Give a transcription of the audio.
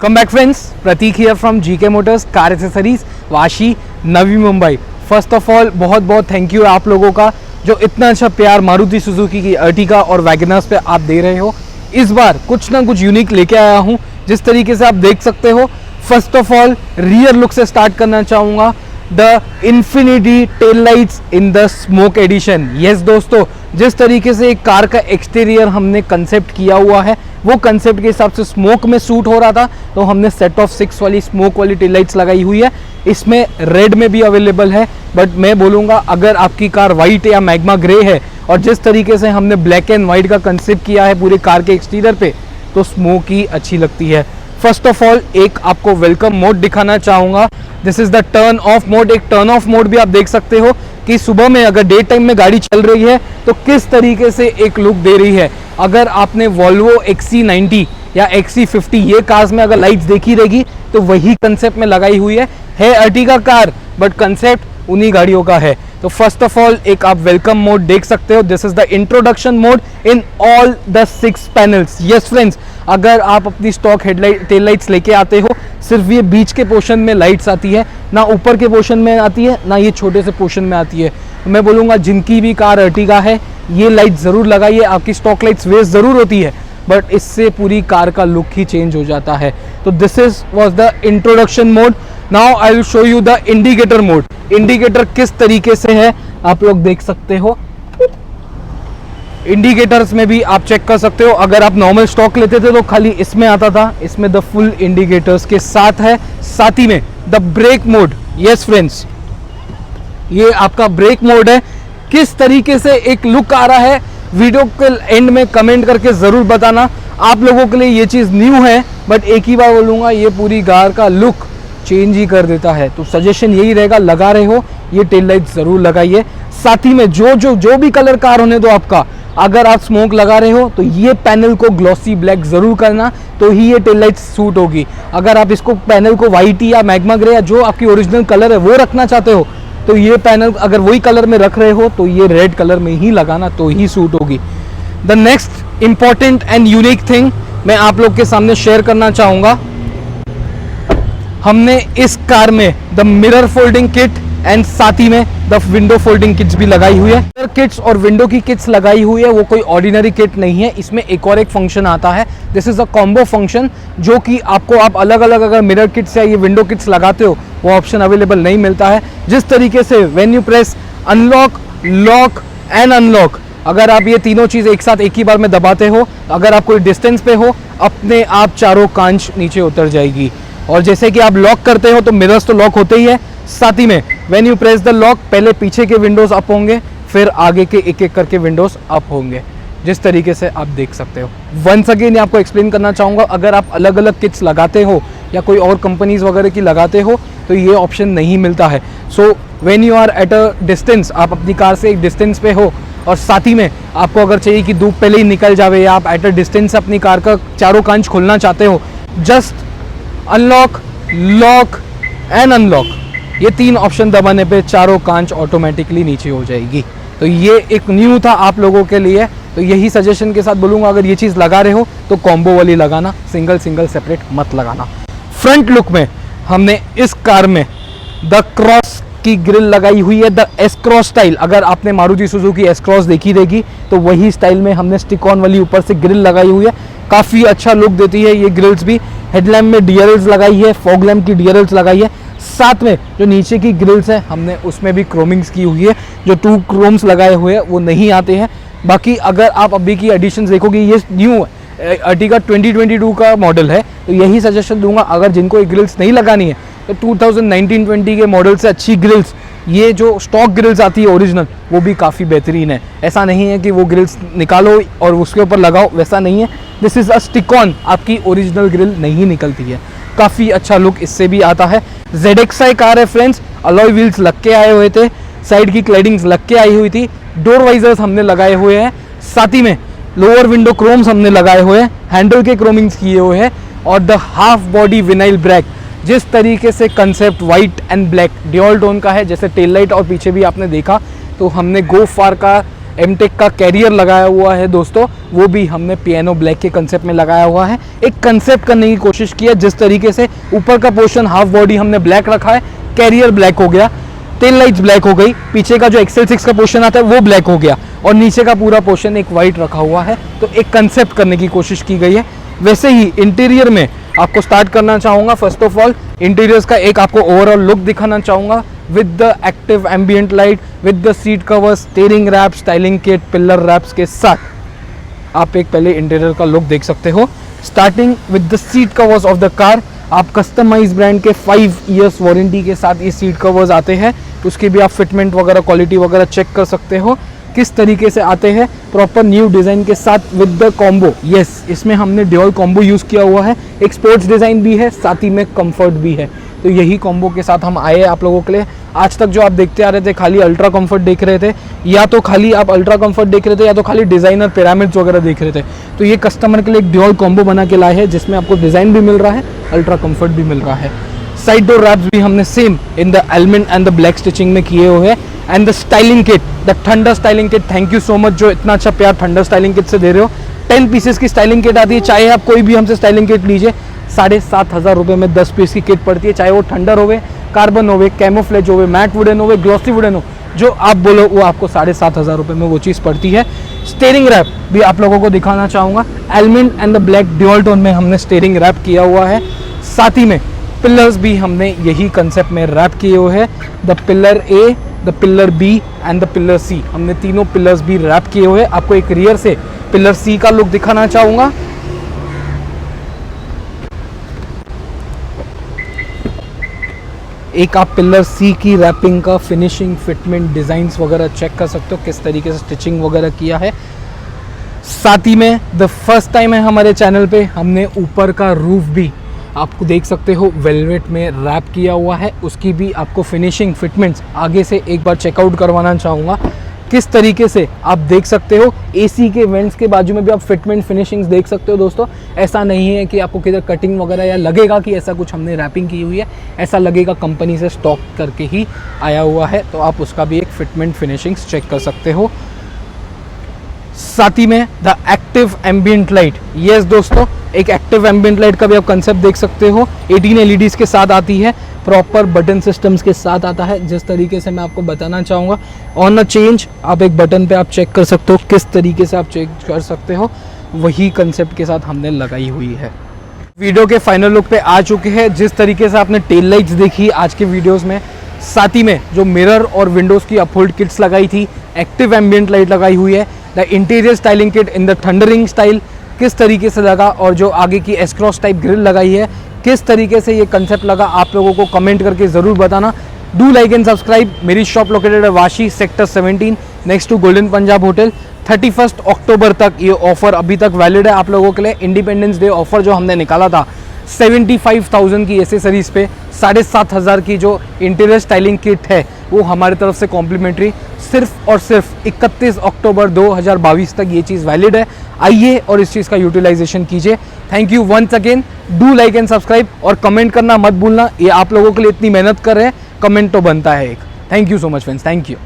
Come back friends, Prateek here from GK motors car accessories, Vashi, Navi Mumbai. First of all बहुत बहुत thank you आप लोगों का जो इतना अच्छा प्यार मारुति सुजुकी की अर्टिगा और वैगनर्स पे आप दे रहे हो। इस बार कुछ ना कुछ यूनिक लेके आया हूँ जिस तरीके से आप देख सकते हो। First of all rear look से स्टार्ट करना चाहूँगा, the infinity tail lights in the smoke edition. Yes दोस्तों, जिस तरीके से एक कार का एक्सटीरियर हमने कंसेप्ट किया हुआ है वो कंसेप्ट के हिसाब से स्मोक में सूट हो रहा था, तो हमने सेट ऑफ 6 वाली स्मोक वाली टेल लाइट्स लगाई हुई है। इसमें रेड में भी अवेलेबल है, बट मैं बोलूँगा अगर आपकी कार वाइट या मैग्मा ग्रे है और जिस तरीके से हमने ब्लैक एंड वाइट का कंसेप्ट किया है पूरे कार के एक्सटीरियर पे, तो स्मोक ही अच्छी लगती है। फर्स्ट ऑफ ऑल एक आपको वेलकम मोड दिखाना चाहूँगा। This is the turn off mode. एक टर्न ऑफ मोड भी आप देख सकते हो कि सुबह में अगर डे टाइम में गाड़ी चल रही है तो किस तरीके से एक लुक दे रही है। अगर आपने वॉल्वो XC90 या XC50 ये कार्स में अगर लाइट्स देखी रहेगी तो वही कंसेप्ट में लगाई हुई है अर्टिगा कार, बट कंसेप्ट उन्हीं गाड़ियों का है। तो फर्स्ट ऑफ ऑल एक आप वेलकम मोड देख सकते हो। This is the introduction mode in all the 6 panels. Yes friends, अगर आप अपनी स्टॉक हेडलाइट टेल लाइट्स लेके आते हो, सिर्फ ये बीच के पोर्शन में लाइट्स आती है, ना ऊपर के पोर्शन में आती है, ना ये छोटे से पोर्शन में आती है। तो मैं बोलूँगा जिनकी भी कार अर्टिगा है ये लाइट ज़रूर लगाइए। आपकी स्टॉक लाइट्स वेस्ट ज़रूर होती है, बट इससे पूरी कार का लुक ही चेंज हो जाता है। तो this was the introduction mode. Now I will show you the indicator mode. Indicator किस तरीके से है आप लोग देख सकते हो। इंडिकेटर्स में भी आप चेक कर सकते हो। अगर आप नॉर्मल स्टॉक लेते थे तो खाली इसमें आता था, इसमें द फुल इंडिकेटर्स के साथ है। साथ ही में the brake mode. Yes friends, ये आपका ब्रेक मोड है। किस तरीके से एक लुक आ रहा है वीडियो के एंड में कमेंट करके ज़रूर बताना। आप लोगों के लिए ये चीज़ न्यू है, बट एक ही बार बोलूँगा ये पूरी कार का लुक चेंज ही कर देता है। तो सजेशन यही रहेगा, लगा रहे हो ये टेल लाइट ज़रूर लगाइए। साथ ही में जो भी कलर कार होने दो आपका, अगर आप स्मोक लगा रहे हो तो ये पैनल को ग्लॉसी ब्लैक ज़रूर करना, तो ही ये टेल लाइट सूट होगी। अगर आप इसको पैनल को वाइट या मैग्मा ग्रे या जो आपकी ओरिजिनल कलर है वो रखना चाहते हो, तो ये पैनल अगर वही कलर में रख रहे हो तो ये रेड कलर में ही लगाना, तो ही सूट होगी। The next important and unique thing मैं आप लोग के सामने शेयर करना चाहूँगा, हमने इस कार में the mirror folding kit and साथ ही में द विंडो फोल्डिंग किट्स भी लगाई हुई है। मिरर किट्स और विंडो की किट्स लगाई हुई है, वो कोई ऑर्डिनरी किट नहीं है। इसमें एक और एक फंक्शन आता है, this is a combo function, जो कि आपको आप अलग अलग अगर मिरर किट्स या ये विंडो किट्स लगाते हो वो ऑप्शन अवेलेबल नहीं मिलता है। जिस तरीके से when you press unlock, lock and unlock, अगर आप ये तीनों चीज़ एक साथ एक ही बार में दबाते हो, अगर आप कोई डिस्टेंस पे हो, अपने आप चारों कांच नीचे उतर जाएगी। और जैसे कि आप लॉक करते हो तो मिरर्स तो लॉक होते ही है, साथ ही में when you press the lock पहले पीछे के विंडोज अप होंगे, फिर आगे के एक एक करके विंडोज अप होंगे, जिस तरीके से आप देख सकते हो। वंस अगेन आपको एक्सप्लेन करना चाहूँगा, अगर आप अलग अलग किट्स लगाते हो या कोई और कंपनीज वगैरह की लगाते हो तो ये ऑप्शन नहीं मिलता है। So when you are at a distance, आप अपनी कार से एक डिस्टेंस पे हो और साथ ही में आपको अगर चाहिए कि धूप पहले ही निकल जावे या आप एट अ डिस्टेंस अपनी कार का चारों कांच खोलना चाहते हो, just unlock, lock and unlock, ये 3 ऑप्शन दबाने पे चारों कांच ऑटोमेटिकली नीचे हो जाएगी। तो ये एक न्यू था आप लोगों के लिए, तो यही सजेशन के साथ बोलूँगा, अगर ये चीज़ लगा रहे हो तो कॉम्बो वाली लगाना, सिंगल सेपरेट मत लगाना। फ्रंट लुक में हमने इस कार में द क्रॉस की ग्रिल लगाई हुई है, द एस क्रॉस स्टाइल। अगर आपने मारुति सुजुकी एस क्रॉस देखी रहेगी तो वही स्टाइल में हमने स्टिक ऑन वाली ऊपर से ग्रिल लगाई हुई है। काफ़ी अच्छा लुक देती है ये ग्रिल्स भी। हेडलैम्प में डीआरएल्स लगाई है, फॉग लैम्प की डीआरएल्स लगाई है। साथ में जो नीचे की ग्रिल्स है हमने उसमें भी क्रोमिंग्स की हुई है, जो 2 क्रोम्स लगाए हुए हैं वो नहीं आते हैं। बाकी अगर आप अभी की एडिशंस देखोगे, ये न्यू अर्टिगा 2022 का मॉडल है, तो यही सजेशन दूंगा, अगर जिनको ये ग्रिल्स नहीं लगानी है तो 2019-20 के मॉडल से अच्छी ग्रिल्स, ये जो स्टॉक ग्रिल्स आती है ओरिजिनल, वो भी काफ़ी बेहतरीन है। ऐसा नहीं है कि वो ग्रिल्स निकालो और उसके ऊपर लगाओ, वैसा नहीं है। This is a stick on, आपकी ओरिजिनल ग्रिल नहीं निकलती है। काफ़ी अच्छा लुक इससे भी आता है। ZXi कार है फ्रेंड्स, अलॉय व्हील्स लग के आए हुए थे, साइड की क्लैडिंग्स लग के आई हुई थी, डोर वाइजर्स हमने लगाए हुए हैं, साथ ही में लोअर विंडो क्रोम्स हमने लगाए हुए हैं, हैंडल के क्रोमिंग्स किए हुए हैं, और the half body vinyl break. जिस तरीके से concept white and black dual tone का है, जैसे टेल लाइट और पीछे भी आपने देखा, तो हमने गो फार का एमटेक का कैरियर लगाया हुआ है दोस्तों, वो भी हमने पियानो ब्लैक के कंसेप्ट में लगाया हुआ है। एक कंसेप्ट करने की कोशिश की है, जिस तरीके से ऊपर का पोर्शन हाफ बॉडी हमने ब्लैक रखा है, कैरियर ब्लैक हो गया, टेल लाइट्स ब्लैक हो गई, पीछे का जो एक्सेल 6 का पोर्शन आता है वो ब्लैक हो गया और नीचे का पूरा पोर्शन एक वाइट रखा हुआ है। तो एक कंसेप्ट करने की कोशिश की गई है। वैसे ही इंटीरियर में आपको स्टार्ट करना चाहूँगा। फर्स्ट ऑफ ऑल इंटीरियर्स का एक आपको ओवरऑल लुक दिखाना चाहूँगा with the active ambient light, with the seat cover, steering wrap, styling kit, pillar wraps के साथ आप एक पहले इंटीरियर का लुक देख सकते हो। Starting with the seat covers of the car, आप कस्टमाइज ब्रांड के 5 इयर्स वारंटी के साथ ये सीट कवर्स आते हैं। उसकी भी आप फिटमेंट वगैरह, क्वालिटी वगैरह चेक कर सकते हो किस तरीके से आते हैं, प्रॉपर न्यू डिज़ाइन के साथ विद द कॉम्बो। यस, इसमें हमने ड्यूअल कॉम्बो यूज़ किया हुआ है, एक स्पोर्ट्स डिज़ाइन भी है, साथ ही में कंफर्ट भी है। तो यही कॉम्बो के साथ हम आए आप लोगों के लिए। आज तक जो आप देखते आ रहे थे खाली अल्ट्रा कंफर्ट देख रहे थे, या तो खाली आप अल्ट्रा कंफर्ट देख रहे थे, या तो खाली डिज़ाइनर पिरामिड्स वगैरह देख रहे थे। तो ये कस्टमर के लिए एक ड्यूअल कॉम्बो बना के लाए हैं, जिसमें आपको डिज़ाइन भी मिल रहा है, अल्ट्रा कंफर्ट भी मिल रहा है। साइड डोर रैप्स भी हमने same in the element and the black stitching में किए हुए हैं। And the styling kit, the thunder styling kit, thank you so much जो इतना अच्छा प्यार थंडर स्टाइलिंग किट से दे रहे हो। 10 पीसेस की स्टाइलिंग किट आती है, चाहे आप कोई भी हमसे स्टाइलिंग किट लीजिए, 7,500 रुपये में 10 पीस की किट पड़ती है। चाहे वो थंडर होवे, कार्बन होवे, कैमोफ्लेज होवे, मैट वुडन होवे, ग्लॉसी वुडन हो, जो आप बोलो वो आपको 7,500 रुपये में वो चीज़ पड़ती है। स्टीयरिंग रैप भी आप लोगों को दिखाना चाहूँगा। Element and the black dual tone में हमने स्टीयरिंग रैप किया हुआ है। साथ ही में पिलर्स भी हमने यही कंसेप्ट में रैप किए हुए हैं। The pillar A, the pillar B and the pillar C, हमने तीनों पिलर्स भी रैप किए हुए हैं। आपको एक रियर से पिलर सी का लुक दिखाना चाहूँगा। एक आप पिलर सी की रैपिंग का फिनिशिंग, फिटमेंट, डिज़ाइंस वगैरह चेक कर सकते हो किस तरीके से स्टिचिंग वगैरह किया है। साथ ही में द फर्स्ट टाइम है हमारे चैनल पे, हमने ऊपर का रूफ भी आपको देख सकते हो वेलवेट में रैप किया हुआ है। उसकी भी आपको फिनिशिंग, फिटमेंट्स आगे से एक बार चेकआउट करवाना चाहूँगा किस तरीके से आप देख सकते हो। एसी के वेंट्स के बाजू में भी आप फिटमेंट, फिनिशिंग्स देख सकते हो दोस्तों। ऐसा नहीं है कि आपको किधर कटिंग वगैरह या लगेगा कि ऐसा कुछ हमने रैपिंग की हुई है, ऐसा लगेगा कंपनी से स्टॉक करके ही आया हुआ है। तो आप उसका भी एक फिटमेंट, फिनिशिंग्स चेक कर सकते हो। साथ ही में the active ambient light, yes दोस्तों, एक एक्टिव एम्बियंट लाइट का भी आप कंसेप्ट देख सकते हो। 18 LEDs के साथ आती है, प्रॉपर बटन सिस्टम्स के साथ आता है, जिस तरीके से मैं आपको बताना चाहूँगा। ऑन अ चेंज आप एक बटन पे आप चेक कर सकते हो किस तरीके से आप चेक कर सकते हो, वही कंसेप्ट के साथ हमने लगाई हुई है। वीडियो के फाइनल लुक पे आ चुके हैं। जिस तरीके से आपने टेल लाइट्स देखी आज के वीडियोज़ में, साथ ही में जो मिरर और विंडोज़ की अपहोल्ड किट्स लगाई थी, एक्टिव एम्बियंट लाइट लगाई हुई है, the interior styling kit in the thundering style किस तरीके से लगा, और जो आगे की एस्क्रॉस टाइप ग्रिल लगाई है किस तरीके से ये कंसेप्ट लगा, आप लोगों को कमेंट करके ज़रूर बताना। Do like and subscribe. मेरी शॉप लोकेटेड है Vashi sector 17 next to golden Punjab hotel. 31 अक्टूबर तक ये ऑफर अभी तक वैलिड है आप लोगों के लिए। इंडिपेंडेंस डे ऑफर जो हमने निकाला था 75,000 की एसेसरीज पे 7,500 की जो इंटीरियर स्टाइलिंग किट है वो हमारी तरफ से कॉम्प्लीमेंट्री, सिर्फ और सिर्फ 31 अक्टूबर 2022 तक ये चीज़ वैलिड है। आइए और इस चीज़ का यूटिलाइजेशन कीजिए। Thank you once again. Do like and subscribe और कमेंट करना मत भूलना। ये आप लोगों के लिए इतनी मेहनत कर रहे हैं, कमेंट तो बनता है एक। Thank you so much friends, thank you.